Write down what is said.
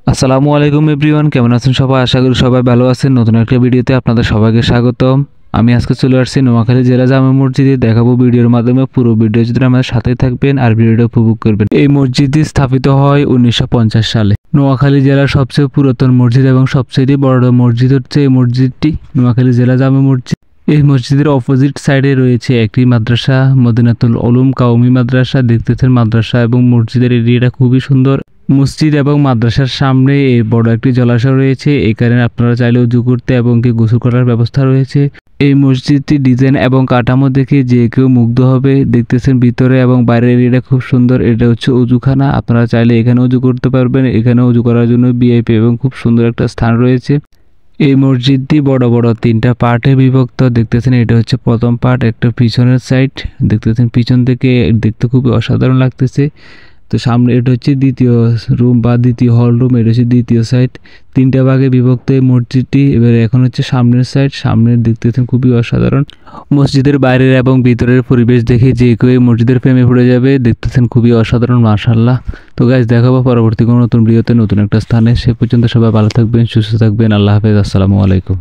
আসসালামু আলাইকুম এভরিওয়ান, কেমন আছেন সবাই? আশা করি সবাই ভালো আছেন। নতুন একটা ভিডিওতে আপনাদের সবাইকে স্বাগতম। আমি আজকে চলে আসছি নোয়াখালী জেলা জামে মসজিদে। দেখাবো ভিডিওর মাধ্যমে, পুরো ভিডিও যদি আমাদের সাথেই থাকবেন আর ভিডিওটা উপভোগ করবেন। এই মসজিদটি স্থাপিত হয় 1950 সালে। নোয়াখালী জেলার সবচেয়ে পুরাতন মসজিদ এবং সবচেয়ে বড় মসজিদ হচ্ছে এই মসজিদটি, নোয়াখালী জেলা জামে মসজিদ। এই মসজিদের অপোজিট সাইডে রয়েছে একটি মাদ্রাসা, মদিনাতুল উলুম কাওমি মাদ্রাসা। দেখতেছেন মাদ্রাসা এবং মসজিদের এরিয়াটা খুবই সুন্দর। মসজিদ এবং মাদ্রাসার সামনে এই বড় একটি জলাশয় রয়েছে, এই কারণে আপনারা চাইলে উজু করতে এবং কি গোসল করার ব্যবস্থা রয়েছে। এই মসজিদটি ডিজাইন এবং কাঠামো দেখে যে কেউ মুগ্ধ হবে। দেখতেছেন ভিতরে এবং বাইরের এরিয়াটা খুব সুন্দর। এটা হচ্ছে উজুখানা, আপনারা চাইলে এখানে উজু করতে পারবেন। এখানে উজু করার জন্য ভিআইপি এবং খুব সুন্দর একটা স্থান রয়েছে। এই মসজিদটি বড় বড় 3টা পার্টে বিভক্ত। দেখতেছেন এটা হচ্ছে প্রথম পার্ট, একটা পিছনের সাইড। দেখতেছেন পিছন থেকে দেখতে খুবই অসাধারণ লাগতেছে। তো সামনে এটা হচ্ছে দ্বিতীয় রুম বা দ্বিতীয় হল রুম, এটা হচ্ছে দ্বিতীয় সাইড। 3টা ভাগে বিভক্ত এই মসজিদটি। এবারে এখন হচ্ছে সামনের সাইড, সামনের দেখতেছেন খুবই অসাধারণ। মসজিদের বাইরের এবং ভিতরের পরিবেশ দেখে যে কেউ এই মসজিদের প্রেমে পড়ে যাবে। দেখতেছেন খুবই অসাধারণ, মাশাআল্লাহ। তো গাইস, দেখাবো পরবর্তী কোনো নতুন ভিডিওতে নতুন একটা স্থানে। সে পর্যন্ত সবাই ভালো থাকবেন, সুস্থ থাকবেন। আল্লাহ হাফেজ, আসসালামু আলাইকুম।